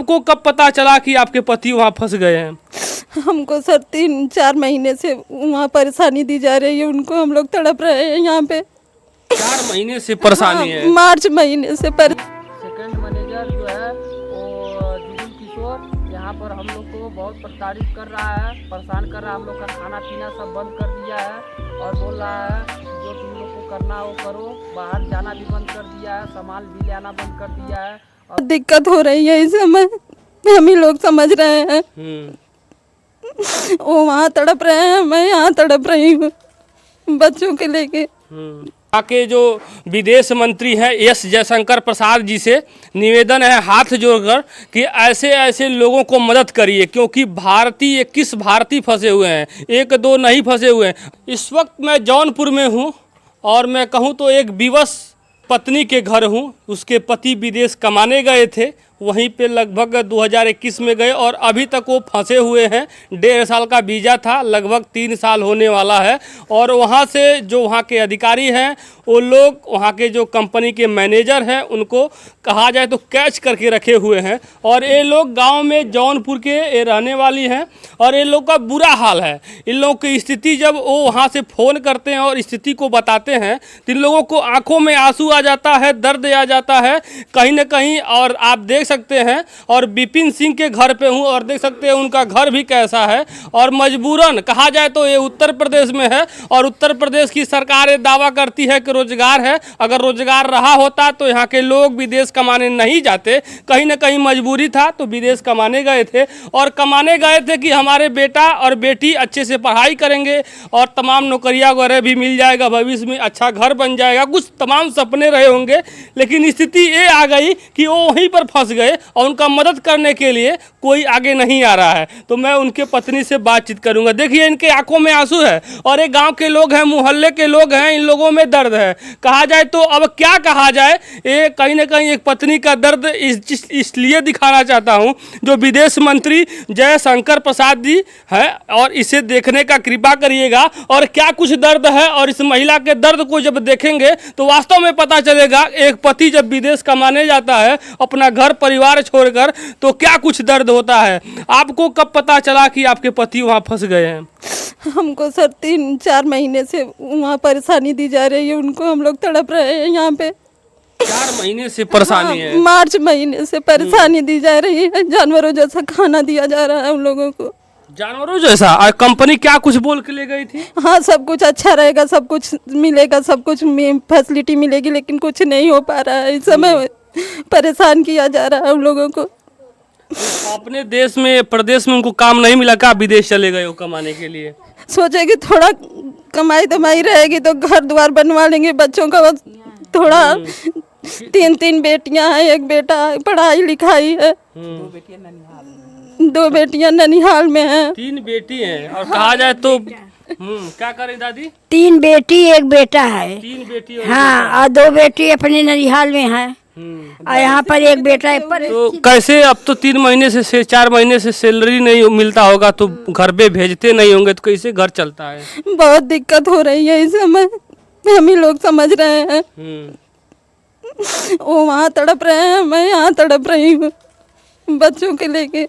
आपको कब पता चला कि आपके पति वहाँ फंस गए हैं? हमको सर 3-4 महीने से वहाँ परेशानी दी जा रही है उनको। हम लोग तड़प रहे हैं यहाँ पे। 4 महीने से परेशानी है। मार्च महीने से सेकंड मैनेजर जो है वो जीवन किशोर यहाँ पर हम लोग को बहुत प्रताड़ित कर रहा है, परेशान कर रहा है। हम लोग का खाना पीना सब बंद कर दिया है और बोल रहा है जो तुम लोग को करना हो करो। बाहर जाना भी बंद कर दिया है, सामान भी ले आना बंद कर दिया है। और दिक्कत हो रही है इस समय, हम ही लोग समझ रहे हैं। वो वहाँ तड़प रहे हैं, मैं यहाँ तड़प रही हूँ बच्चों के लेके। के जो विदेश मंत्री हैं एस जयशंकर प्रसाद जी से निवेदन है हाथ जोड़कर कि ऐसे ऐसे लोगों को मदद करिए, क्योंकि भारतीय 21 भारतीय फंसे हुए हैं, 1-2 नहीं फंसे हुए हैं। इस वक्त मैं जौनपुर में हूँ और मैं कहूँ तो एक विवश पत्नी के घर हूँ। उसके पति विदेश कमाने गए थे, वहीं पे लगभग 2021 में गए और अभी तक वो फंसे हुए हैं। 1.5 साल का वीज़ा था, लगभग 3 साल होने वाला है। और वहाँ से जो वहाँ के अधिकारी हैं वो लोग, वहाँ के जो कंपनी के मैनेजर हैं, उनको कहा जाए तो कैच करके रखे हुए हैं। और ये लोग गांव में जौनपुर के ये रहने वाली हैं और ये लोग का बुरा हाल है। इन लोगों की स्थिति जब वो वहाँ से फ़ोन करते हैं और स्थिति को बताते हैं तो इन लोगों को आंखों में आंसू आ जाता है, दर्द आ जाता है कहीं ना कहीं। और आप देख सकते हैं, और विपिन सिंह के घर पे हूँ और देख सकते हैं उनका घर भी कैसा है। और मजबूरन कहा जाए तो ये उत्तर प्रदेश में है और उत्तर प्रदेश की सरकार ये दावा करती है कि रोजगार है। अगर रोजगार रहा होता तो यहाँ के लोग विदेश कमाने नहीं जाते, कहीं ना कहीं मजबूरी था तो विदेश कमाने गए थे। और कमाने गए थे कि हमारे बेटा और बेटी अच्छे से पढ़ाई करेंगे और तमाम नौकरियाँ वगैरह भी मिल जाएगा, भविष्य में अच्छा घर बन जाएगा, कुछ तमाम सपने रहे होंगे। लेकिन स्थिति ये आ गई कि वो वहीं पर फंस गए और उनका मदद करने के लिए कोई आगे नहीं आ रहा है। तो मैं उनके पत्नी से बातचीत करूंगा। देखिए इनके आंखों में आंसू है और ये गांव के लोग हैं, मोहल्ले के लोग हैं, इन लोगों में दर्द है। कहा जाए तो अब क्या कहा जाए, ये कहीं ना कहीं एक पत्नी का दर्द इसलिए दिखाना चाहता हूं जो विदेश मंत्री जयशंकर प्रसाद जी है, और इसे देखने का कृपा करिएगा। और क्या कुछ दर्द है और इस महिला के दर्द को जब देखेंगे तो वास्तव में पता चलेगा एक पति जब विदेश कमाने जाता है अपना घर परिवार छोड़कर तो क्या कुछ दर्द होता है। आपको कब पता चला कि आपके पति वहाँ फंस गए हैं? हमको सर 3-4 महीने से वहाँ परेशानी दी जा रही है उनको। हम लोग तड़प रहे हैं यहाँ पे। 4 महीने से परेशानी है। मार्च महीने से परेशानी दी जा रही है। जानवरों जैसा खाना दिया जा रहा है उन लोगों को। जानवरों जैसा? और कंपनी क्या कुछ बोल के ले गई थी? हाँ, सब कुछ अच्छा रहेगा, सब कुछ मिलेगा, सब कुछ फैसिलिटी मिलेगी, लेकिन कुछ नहीं हो पा रहा है। इस समय परेशान किया जा रहा है उन लोगों को। अपने देश में प्रदेश में उनको काम नहीं मिला, क्या विदेश चले गए वो कमाने के लिए? सोचे कि थोड़ा कमाई दमाई रहेगी तो घर द्वार बनवा लेंगे बच्चों का। थोड़ा 3 बेटियां हैं, 1 बेटा, पढ़ाई लिखाई है। 2 बेटियां ननिहाल में हैं। 3 बेटी हैं और कहा जाए तो क्या करें दादी? 3 बेटी 1 बेटा है। 3 बेटी और हाँ, और 2 बेटी अपने ननिहाल में है और यहाँ पर 1 बेटा है। पर तो कैसे? अब तो 3 महीने से 4 महीने से सैलरी नहीं मिलता होगा तो घर पे भेजते नहीं होंगे, तो कैसे घर चलता है? बहुत दिक्कत हो रही है इस समय, हम ही लोग समझ रहे हैं। वो वहाँ तड़प रहे हैं, मैं यहाँ तड़प रही हूँ बच्चों के लेके।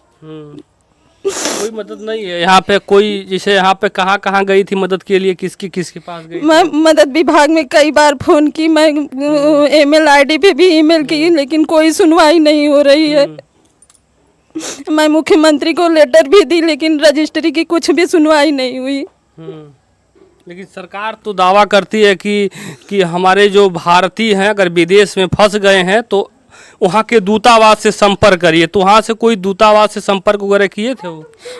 कोई मदद नहीं है यहाँ पे? कोई जैसे यहाँ पे कहाँ गई थी मदद के लिए, किसके पास गई? मैं मदद विभाग में कई बार फोन की, मैं email ID पे भी ईमेल की, लेकिन कोई सुनवाई नहीं हो रही है। मैं मुख्यमंत्री को लेटर भी दी, लेकिन रजिस्ट्री की कुछ भी सुनवाई नहीं हुई। लेकिन सरकार तो दावा करती है कि हमारे जो भारतीय हैं अगर विदेश में फंस गए हैं तो वहाँ के दूतावास से संपर्क करिए। तो वहाँ से कोई दूतावास से संपर्क वगैरह किए थे?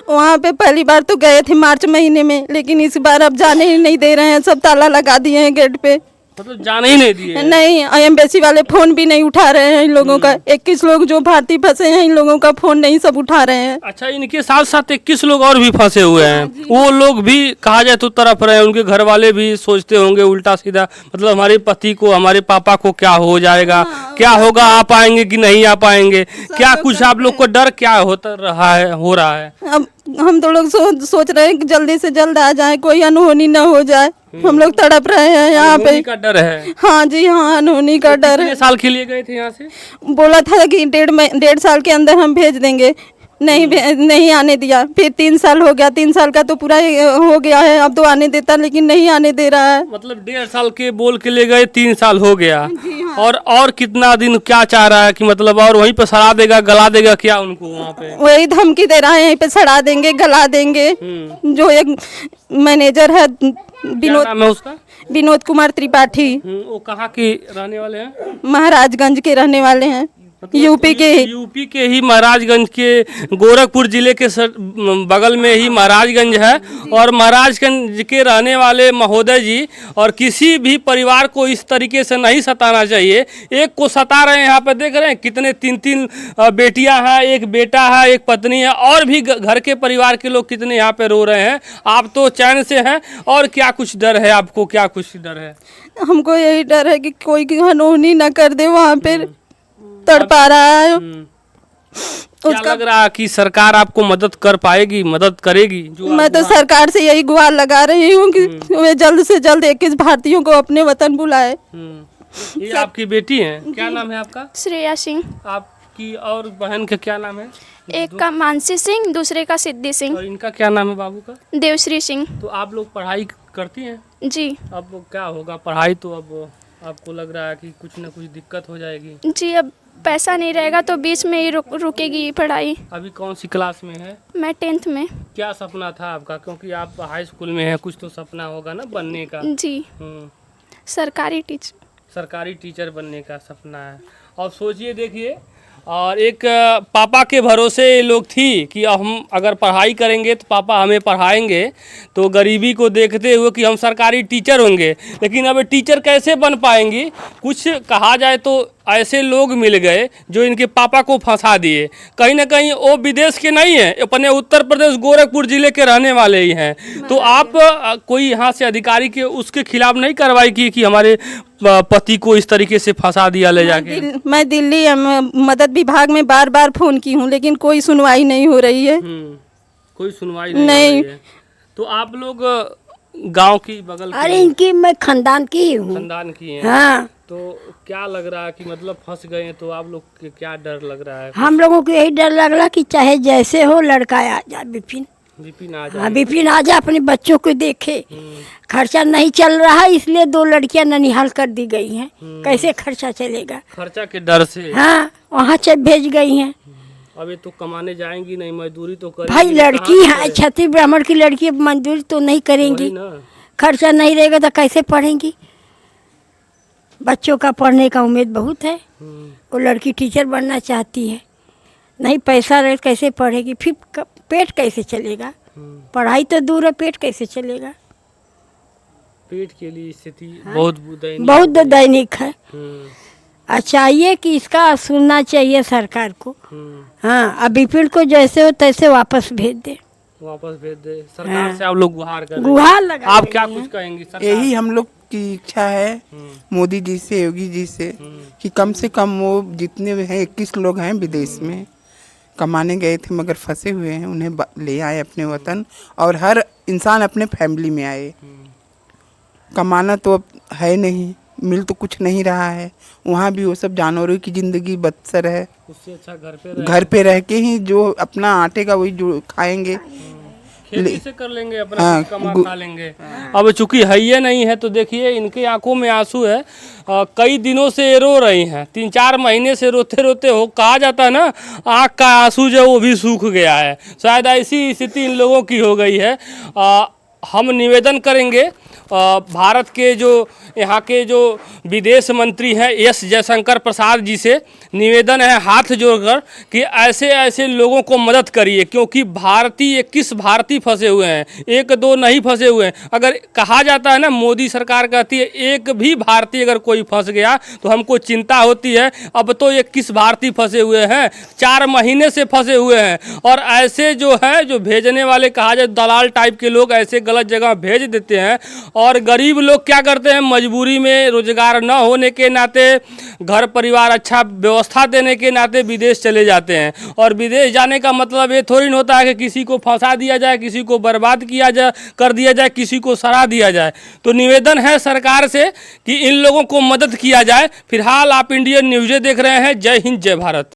वहाँ पे पहली बार तो गए थे मार्च महीने में, लेकिन इस बार अब जाने ही नहीं दे रहे हैं। सब ताला लगा दिए हैं गेट पे। मतलब जाने ही नहीं दिए? नहीं, एम्बेसी वाले फोन भी नहीं उठा रहे हैं इन लोगों का। 21 लोग जो भारतीय फंसे हैं, इन लोगों का फोन नहीं सब उठा रहे हैं। अच्छा, इनके साथ साथ 21 लोग और भी फंसे हुए हैं। वो लोग भी कहा जाए तो तरफ रहे, उनके घर वाले भी सोचते होंगे उल्टा सीधा, मतलब हमारे पति को, हमारे पापा को क्या हो जाएगा, क्या होगा, आ पाएंगे कि नहीं आ पाएंगे, क्या कुछ आप लोग को डर क्या होता रहा है, हो रहा है? अब हम तो लोग सोच रहे हैं कि जल्दी से जल्द आ जाए, कोई अनहोनी न हो जाए। हम लोग तड़प रहे हैं यहाँ पे। अनहोनी का डर है। हाँ जी हाँ, अनहोनी का डर है। कितने साल के लिए गए थे यहाँ से? बोला था कि 1.5 साल के अंदर हम भेज देंगे, नहीं आने दिया। फिर 3 साल हो गया, 3 साल का तो पूरा हो गया है, अब तो आने देता, लेकिन नहीं आने दे रहा है। मतलब 1.5 साल के बोल के ले गए, 3 साल हो गया। और कितना दिन क्या चाह रहा है कि मतलब और वहीं पे सड़ा देगा, गला देगा क्या उनको वहाँ पे? वही धमकी दे रहा है, यहीं पे सड़ा देंगे, गला देंगे। जो एक मैनेजर है क्या नाम है उसका? विनोद कुमार त्रिपाठी, वो कहाँ के रहने वाले हैं? महाराजगंज के रहने वाले हैं, यूपी के ही महाराजगंज के, गोरखपुर जिले के बगल में ही महाराजगंज है। और महाराजगंज के रहने वाले महोदय जी, और किसी भी परिवार को इस तरीके से नहीं सताना चाहिए। एक को सता रहे हैं, यहाँ पे देख रहे हैं कितने 3 बेटियां हैं, एक बेटा है, एक पत्नी है, और भी घर के परिवार के लोग कितने यहाँ पे रो रहे हैं। आप तो चैन से हैं, और क्या कुछ डर है आपको? क्या कुछ डर है? हमको यही डर है कि कोई अनहोनी ना कर दे, वहाँ पे तड़पा रहा है। क्या लग रहा है कि सरकार आपको मदद कर पाएगी, मदद करेगी? मैं तो सरकार से यही गुहार लगा रही हूँ कि वे जल्द से जल्द 21 भारतीयों को अपने वतन बुलाए। ये आपकी बेटी है, क्या नाम है आपका? श्रेया सिंह। आपकी और बहन का क्या नाम है? एक का मानसी सिंह, दूसरे का सिद्धि सिंह। और इनका क्या नाम है बाबू का? देवश्री सिंह। तो आप लोग पढ़ाई करती हैं? जी। अब क्या होगा पढ़ाई, तो अब आपको लग रहा है कि कुछ न कुछ दिक्कत हो जाएगी? जी, अब पैसा नहीं रहेगा तो बीच में ही रुकेगी पढ़ाई। अभी कौन सी क्लास में है? मैं 10th में। क्या सपना था आपका, क्योंकि आप हाई स्कूल में हैं, कुछ तो सपना होगा ना बनने का? जी, सरकारी टीचर बनने का सपना है। और सोचिए, देखिए, और एक पापा के भरोसे ये लोग थी कि हम अगर पढ़ाई करेंगे तो पापा हमें पढ़ाएंगे, तो गरीबी को देखते हुए कि हम सरकारी टीचर होंगे। लेकिन अब टीचर कैसे बन पाएंगी? कुछ कहा जाए तो ऐसे लोग मिल गए जो इनके पापा को फंसा दिए। कहीं ना कहीं वो विदेश के नहीं हैं, अपने उत्तर प्रदेश गोरखपुर जिले के रहने वाले ही हैं। तो आप कोई यहाँ से अधिकारी के उसके खिलाफ नहीं कार्रवाई की कि हमारे पति को इस तरीके से फंसा दिया ले जाके? मैं दिल्ली मदद विभाग में बार फोन की हूँ, लेकिन कोई सुनवाई नहीं हो रही है। कोई सुनवाई नहीं हो रही है। तो आप लोग गांव की बगल की? अरे इनकी मैं खानदान की ही हूँ। खानदान की हैं? हाँ। तो क्या लग रहा है कि मतलब फंस गए हैं, तो आप लोग के क्या डर लग रहा है? हम लोगों को यही डर लग रहा कि चाहे जैसे हो लड़का आ जाए, विपिन आ जाए। हाँ, विपिन आ जाए, अपने बच्चों को देखे। खर्चा नहीं चल रहा है, इसलिए 2 लड़कियां ननिहाल कर दी गई हैं। कैसे खर्चा चलेगा? खर्चा के डर से? हाँ, वहाँ भेज गई हैं। अबे तो कमाने जाएंगी नहीं, मजदूरी तो करेंगी। भाई लड़की है, क्षत्रिय ब्राह्मण की लड़की, मजदूरी तो नहीं करेंगी। खर्चा नहीं रहेगा तो कैसे पढ़ेंगी? बच्चों का पढ़ने का उम्मीद बहुत है। वो लड़की टीचर बनना चाहती है, नहीं पैसा रहे कैसे पढ़ेगी? फिर पेट कैसे चलेगा? पढ़ाई तो दूर है, पेट कैसे चलेगा? पेट के लिए स्थिति बहुत दैनिक है। चाहिए कि इसका सुनना चाहिए सरकार को। हाँ, अब विपिन को जैसे हो तैसे वापस भेज दे। सरकार से आप लोग गुहार लगा। आप क्या कुछ कहेंगे? यही हम लोग की इच्छा है मोदी जी से, योगी जी से, कि कम से कम वो जितने हैं 21 लोग हैं विदेश में कमाने गए थे मगर फंसे हुए हैं, उन्हें ले आए अपने वतन, और हर इंसान अपने फैमिली में आए। कमाना तो अब है नहीं, मिल तो कुछ नहीं रहा है, वहाँ भी वो सब जानवरों की ज़िंदगी बदतर है। उससे अच्छा घर पे रह के ही जो अपना आटे का वही जो खाएंगे, खेती से कर लेंगे, अपना कमा खा लेंगे। अब चूंकि है ये नहीं है, तो देखिए इनके आंखों में आंसू है। कई दिनों से ये रो रही हैं, 3-4 महीने से रोते रोते हो, कहा जाता है ना, आँख का आंसू जो वो भी सूख गया है। शायद ऐसी स्थिति इन लोगों की हो गई है। हम निवेदन करेंगे भारत के जो यहाँ के जो विदेश मंत्री हैं एस जयशंकर प्रसाद जी से, निवेदन है हाथ जोड़कर कि ऐसे ऐसे लोगों को मदद करिए, क्योंकि भारतीय 21 भारतीय फंसे हुए हैं, 1-2 नहीं फंसे हुए हैं। अगर कहा जाता है ना, मोदी सरकार कहती है एक भी भारतीय अगर कोई फंस गया तो हमको चिंता होती है। अब तो 21 भारतीय फंसे हुए हैं, 4 महीने से फंसे हुए हैं। और ऐसे जो है, जो भेजने वाले, कहा जाए दलाल टाइप के लोग ऐसे गलत जगह भेज देते हैं। और गरीब लोग क्या करते हैं, मजबूरी में रोजगार न होने के नाते, घर परिवार अच्छा व्यवस्था देने के नाते विदेश चले जाते हैं। और विदेश जाने का मतलब ये थोड़ी न होता है कि किसी को फंसा दिया जाए, किसी को बर्बाद किया जाए, कर दिया जाए, किसी को सरा दिया जाए। तो निवेदन है सरकार से कि इन लोगों को मदद किया जाए। फिलहाल आप इंडियन न्यूज़ें देख रहे हैं। जय हिंद, जय भारत।